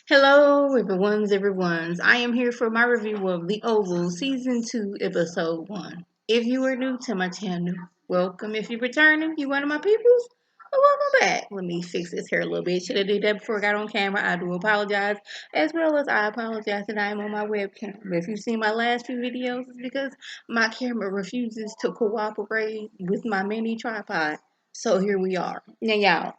Hello, everyone's. I am here for my review of The Oval Season 2, Episode 1. If you are new to my channel, welcome. If you're returning, you one of my peoples, well, welcome back. Let me fix this hair a little bit. Should I did that before I got on camera? I do apologize, as well as I apologize that I am on my webcam. If you've seen my last few videos, it's because my camera refuses to cooperate with my mini tripod. So here we are. Now, y'all.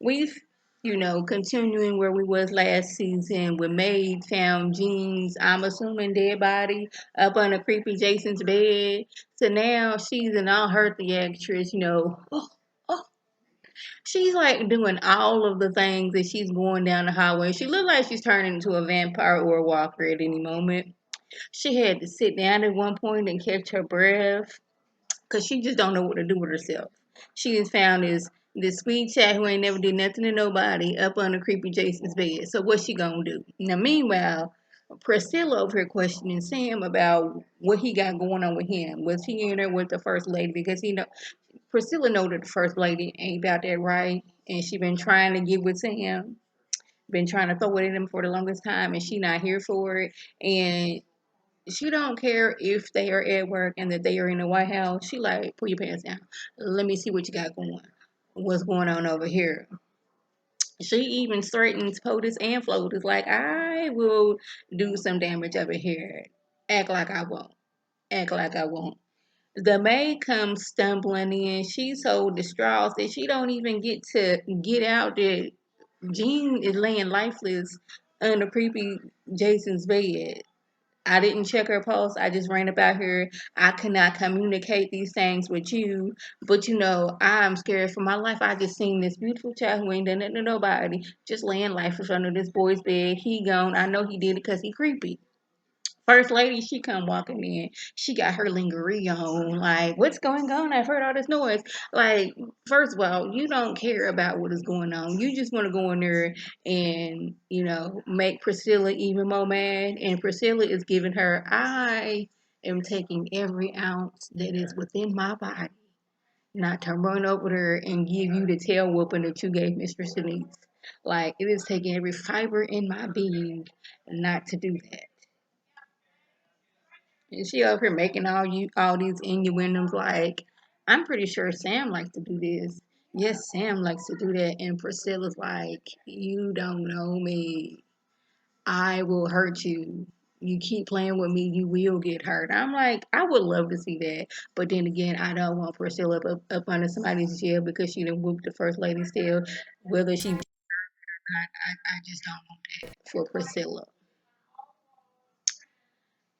We've, continuing where we was last season with Maid found Jean's, I'm assuming, dead body up under creepy Jason's bed. So now she's in all her theatrics, oh, she's like doing all of the things that she's going down the hallway. She looked like she's turning into a vampire or a walker at any moment. She had to sit down at one point and catch her breath because she just don't know what to do with herself. She has found this sweet chat who ain't never did nothing to nobody up under creepy Jason's bed. So what's she gonna do? Now meanwhile, Priscilla over here questioning Sam about what he got going on with him. Was he in there with the first lady? Because Priscilla know that the first lady ain't about that right, and she been trying to get with Sam, been trying to throw it in him for the longest time, and she not here for it. And she don't care if they are at work and that they are in the White House. She like, pull your pants down. Let me see what you got going. What's going on over here? She even threatens POTUS and FLOTUS like, I will do some damage over here. Act like I won't. Act like I won't. The maid comes stumbling in. She's so distraught that she don't even get to get out that Jean is laying lifeless under creepy Jason's bed. I didn't check her pulse. I just ran about her. I cannot communicate these things with you. But I'm scared for my life. I just seen this beautiful child who ain't done nothing to nobody just laying lifeless under this boy's bed. He gone. I know he did it because he creepy. First lady, she come walking in. She got her lingerie on. Like, what's going on? I've heard all this noise. Like, first of all, you don't care about what is going on. You just want to go in there and, make Priscilla even more mad. And Priscilla is giving her, I am taking every ounce that is within my body not to run over there and give you the tail whooping that you gave Mistress Denise. Like, it is taking every fiber in my being not to do that. And she up here making all these innuendos like, I'm pretty sure Sam likes to do this. Yes, Sam likes to do that. And Priscilla's like, you don't know me. I will hurt you. You keep playing with me, you will get hurt. I'm like, I would love to see that. But then again, I don't want Priscilla up under somebody's jail because she done whooped the first lady's tail. Whether she did or not, I just don't want that for Priscilla.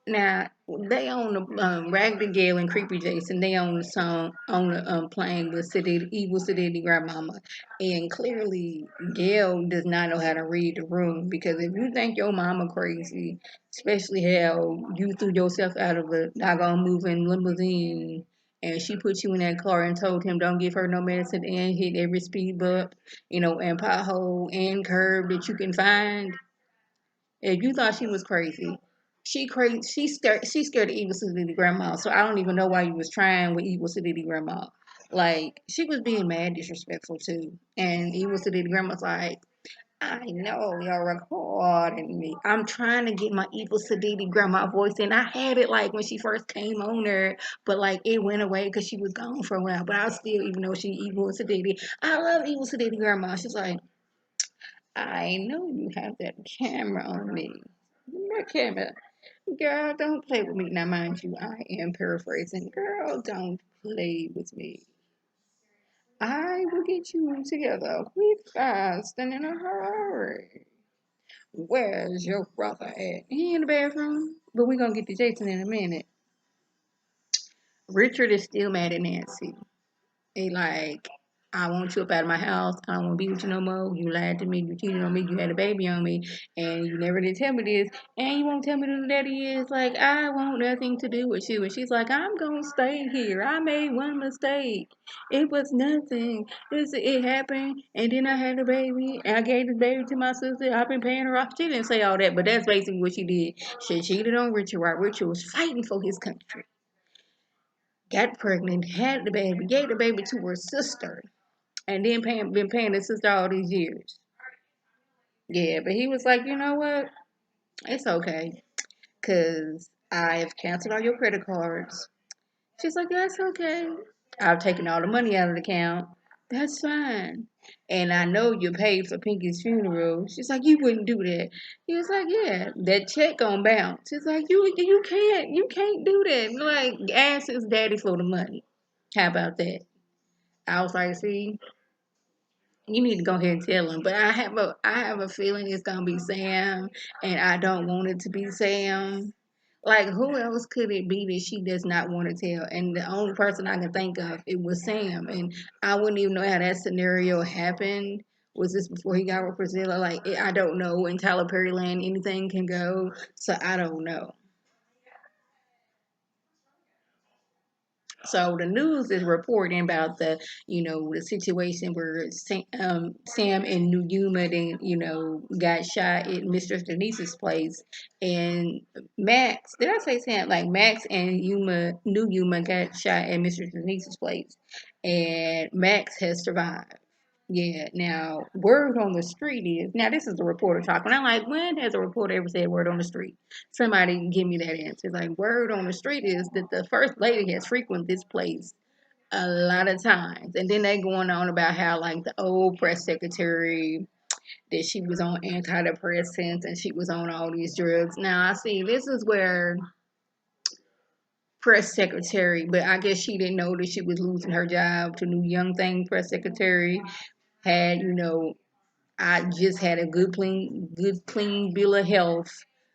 Now they own the Raggedy Gale and Creepy Jason. They own the song on the playing with City Evil City Grandmama, and clearly Gail does not know how to read the room because if you think your mama crazy, especially how you threw yourself out of a doggone moving limousine. And she put you in that car and told him don't give her no medicine and hit every speed bump, and pothole and curb that you can find. If you thought she was crazy, she crazy. She scared of Evil City Grandma. So I don't even know why you was trying with Evil City Grandma. Like she was being mad disrespectful too. And Evil City Grandma's like, I know you're recording me. I'm trying to get my Evil City Grandma voice in. I had it like when she first came on there, but like it went away because she was gone for a while. But I still, even though she Evil City, I love Evil City Grandma. She's like, I know you have that camera on me. What camera? Girl, don't play with me. Now, mind you, I am paraphrasing. Girl, don't play with me. I will get you together quick, fast, and in a hurry. Where's your brother at? He in the bathroom. But we're going to get to Jason in a minute. Richard is still mad at Nancy. They like, I want you up out of my house. I don't want to be with you no more. You lied to me. You cheated on me. You had a baby on me. And you never did tell me this. And you won't tell me who the daddy is. Like, I want nothing to do with you. And she's like, I'm going to stay here. I made one mistake. It was nothing. It happened. And then I had a baby. And I gave the baby to my sister. I've been paying her off. She didn't say all that. But that's basically what she did. She cheated on Richard while Richard was fighting for his country. Got pregnant, had the baby, gave the baby to her sister, and then been paying the sister all these years. Yeah, but he was like, you know what? It's okay, cause I've canceled all your credit cards. She's like, that's okay. I've taken all the money out of the account. That's fine. And I know you paid for Pinky's funeral. She's like, you wouldn't do that. He was like, yeah, that check gonna bounce. She's like, you can't do that. Like, ask his daddy for the money. How about that? I was like, see, you need to go ahead and tell him. But I have a feeling it's gonna be Sam, and I don't want it to be Sam. Like, who else could it be that she does not want to tell? And the only person I can think of it was Sam, and I wouldn't even know how that scenario happened. Was this before he got with Priscilla? Like, I don't know. In Tyler Perry land, anything can go, so I don't know. So the news is reporting about the situation where Sam and New Yuma then, got shot at Mistress Denise's place, and Max. Did I say Sam? Like Max and New Yuma got shot at Mistress Denise's place, and Max has survived. Yeah. Now, word on the street is now this is the reporter talking. I'm like, when has a reporter ever said word on the street? Somebody give me that answer. Like, word on the street is that the first lady has frequented this place a lot of times, and then they going on about how like the old press secretary that she was on antidepressants and she was on all these drugs. Now I see this is where press secretary, but I guess she didn't know that she was losing her job to new young thing press secretary had I just had a good clean bill of health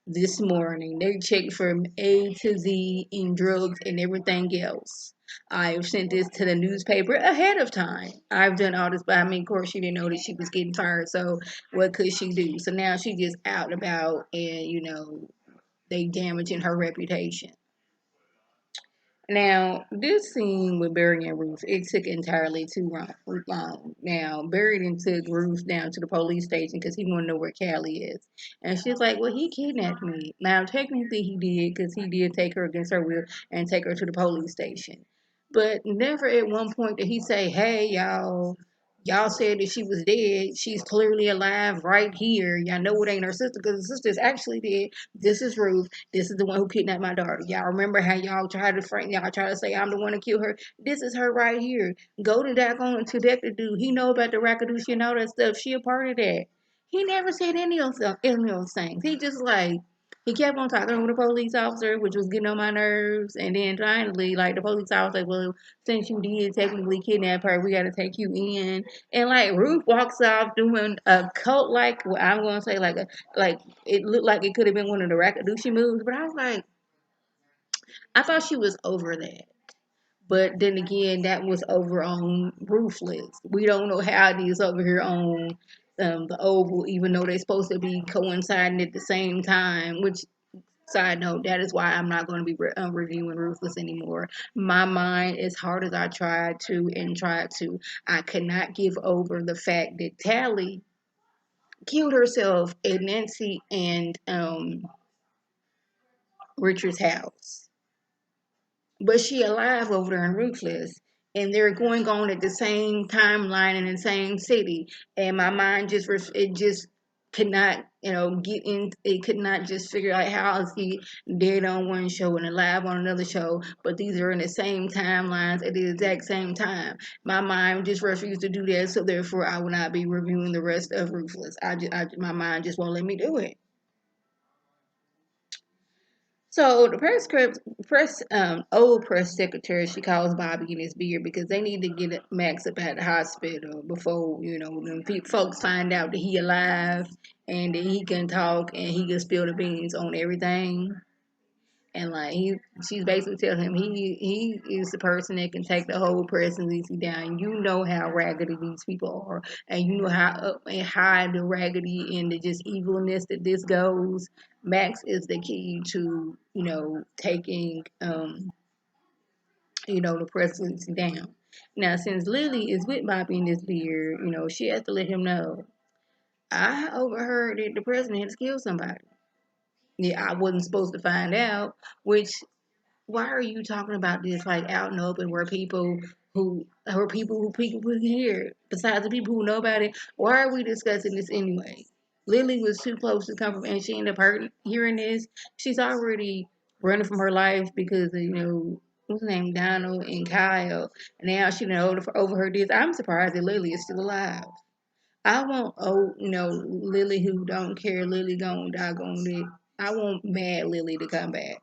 this morning. They checked from A to Z in drugs and everything else. I've sent this to the newspaper ahead of time. I've done all this, but I mean, of course, she didn't know that she was getting fired. So what could she do? So now she just out and about, and they damaging her reputation. Now, this scene with Barry and Ruth, it took entirely too long. Now, Barry then took Ruth down to the police station because he wanted to know where Callie is. And she's like, well, he kidnapped me. Now, technically he did because he did take her against her will and take her to the police station. But never at one point did he say, hey, y'all said that she was dead. She's clearly alive right here. Y'all know it ain't her sister because the sister's actually dead. This is Ruth. This is the one who kidnapped my daughter. Y'all remember how y'all try to say I'm the one to kill her? This is her right here. Go to that on to that dude. He know about the Rakadushi and all that stuff. She a part of that. He never said any of those things. He just like he kept on talking with the police officer, which was getting on my nerves. And then finally, like the police officer, like, well, since you did technically kidnap her, we got to take you in. And like Ruth walks off doing a cult like, well, I'm gonna say like it looked like it could have been one of the Rakadushi moves, but I was like, I thought she was over that. But then again, that was over on Ruthless. We don't know how it is over here on the Oval, even though they're supposed to be coinciding at the same time. Which, side note, that is why I'm not going to be reviewing Ruthless anymore. My mind, as hard as I tried to, I could not give over the fact that Tally killed herself at Nancy and Richard's house. But she alive over there in Ruthless. And they're going on at the same timeline in the same city. And my mind it just could not, get in. It could not just figure out how is he dead on one show and alive on another show, but these are in the same timelines at the exact same time. My mind just refused to do that, so therefore I will not be reviewing the rest of Ruthless. My mind just won't let me do it. So the old press secretary, she calls Bobby and his beard because they need to get Max up at the hospital before them folks find out that he alive and that he can talk and he can spill the beans on everything. And like she's basically telling him he is the person that can take the whole presidency down. You know how raggedy these people are, and you know how up and high the raggedy and the just evilness that this goes. Max is the key to taking the presidency down. Now, since Lily is with Bobby in this beard, she has to let him know. I overheard that the president has killed somebody. Yeah, I wasn't supposed to find out, which why are you talking about this like out in the open where people who hear besides the people who know about it? Why are we discussing this anyway? Lily was too close to come from, and she ended up hearing this. She's already running from her life because of, what's his name, Donald and Kyle. And now she done overheard this. I'm surprised that Lily is still alive. I want, Lily who don't care, Lily gone, doggone it. I want mad Lily to come back.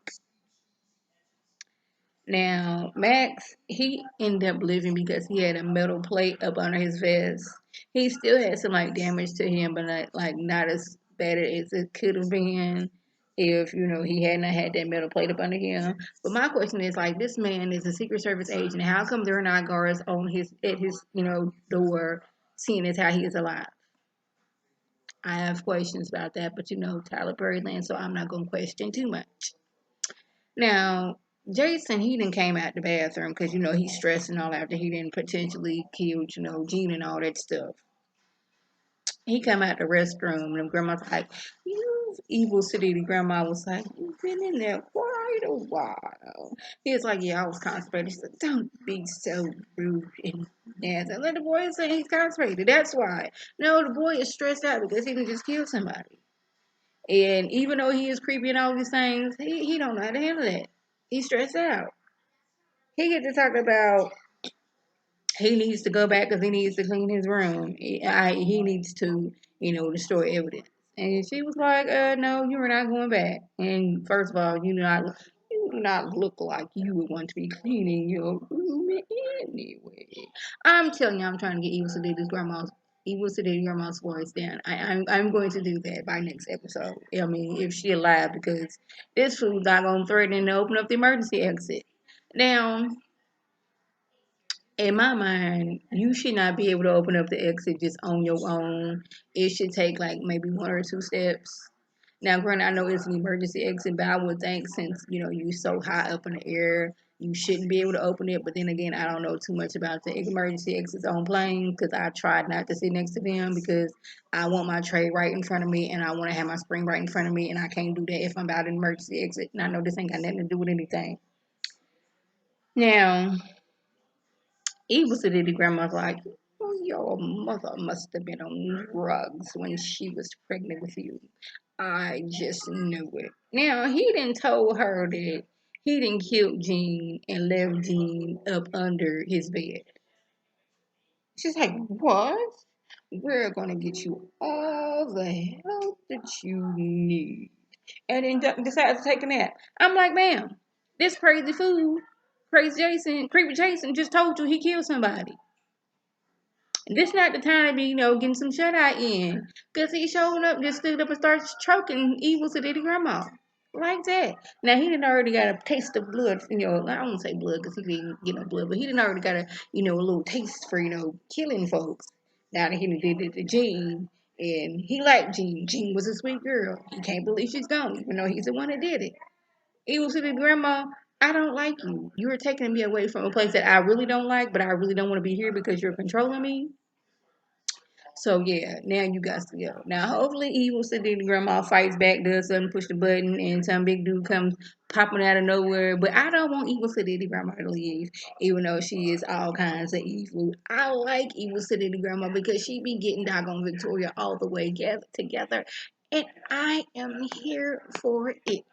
Now, Max, he ended up living because he had a metal plate up under his vest. He still had some like damage to him, but not as bad as it could have been if he had not had that metal plate up under him. But my question is like, this man is a Secret Service agent. How come there are not guards on his door, seeing as how he is alive? I have questions about that, but Tyler Perry land, so I'm not gonna question too much. Now, Jason, he didn't came out the bathroom because he's stressing all after he didn't potentially kill Gene and all that stuff. He come out the restroom and grandma's like, "You evil city." Grandma was like, "You've been in there quite a while." He was like, "Yeah, I was constipated." She said, "Don't be so rude and nasty." Let the boy say he's constipated. That's why. No, the boy is stressed out because he can just kill somebody. And even though he is creepy and all these things, he don't know how to handle that. He's stressed out. He get to talk about he needs to go back because he needs to clean his room. He needs to, destroy evidence. And she was like, no, you are not going back. And first of all, you do not look like you would want to be cleaning your room anyway. I'm telling you, I'm trying to get Evil Sedita's grandma's voice down. I'm going to do that by next episode. I mean, if she alive, because this fool's not gonna threaten to open up the emergency exit. Now, in my mind, you should not be able to open up the exit just on your own. It should take like maybe one or two steps. Now, granted, I know it's an emergency exit, but I would think since you're so high up in the air, you shouldn't be able to open it. But then again, I don't know too much about the emergency exits on planes because I tried not to sit next to them because I want my tray right in front of me and I want to have my spring right in front of me, and I can't do that if I'm about an emergency exit. And I know this ain't got nothing to do with anything. Now, Evil said to grandma's like, "Oh, your mother must have been on drugs when she was pregnant with you. I just knew it." Now, he didn't told her that he didn't kill Jean and left Jean up under his bed. She's like, "What? We're gonna get you all the help that you need." And then decides to take a nap. I'm like, "Ma'am, this crazy fool, creepy Jason just told you he killed somebody. This not the time to be, getting some shut eye in. Because he showed up, just stood up and started choking Evil to Diddy Grandma. Like that. Now, he didn't already got a taste of blood. I don't say blood because he didn't get no blood, but he didn't already got a little taste for, killing folks. Now that he did it to Jean, and he liked Jean. Jean was a sweet girl. He can't believe she's gone, even though he's the one that did it. Evil to the grandma, I don't like you. You are taking me away from a place that I really don't like, but I really don't want to be here because you're controlling me. So yeah, now you got to go. Now hopefully Evil Sedity Grandma fights back, does something, push the button, and some big dude comes popping out of nowhere. But I don't want Evil Sedity Grandma to leave, even though she is all kinds of evil. I like Evil Sedity Grandma because she be getting doggone Victoria all the way together, and I am here for it.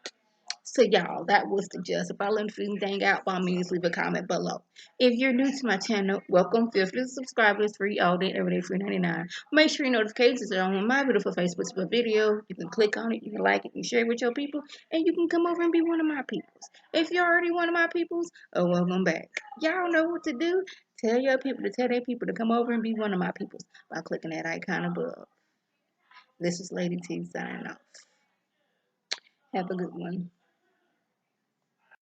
So y'all, that was the gist. If I learned anything out, by all means leave a comment below. If you're new to my channel, welcome. Feel free to subscribe. It's free all day, every day, free 99. Make sure your notifications are on my beautiful Facebook video. You can click on it, you can like it, you can share it with your people, and you can come over and be one of my peoples. If you're already one of my peoples, oh, welcome back. Y'all know what to do. Tell your people to tell their people to come over and be one of my peoples by clicking that icon above. This is Lady T signing off. Have a good one.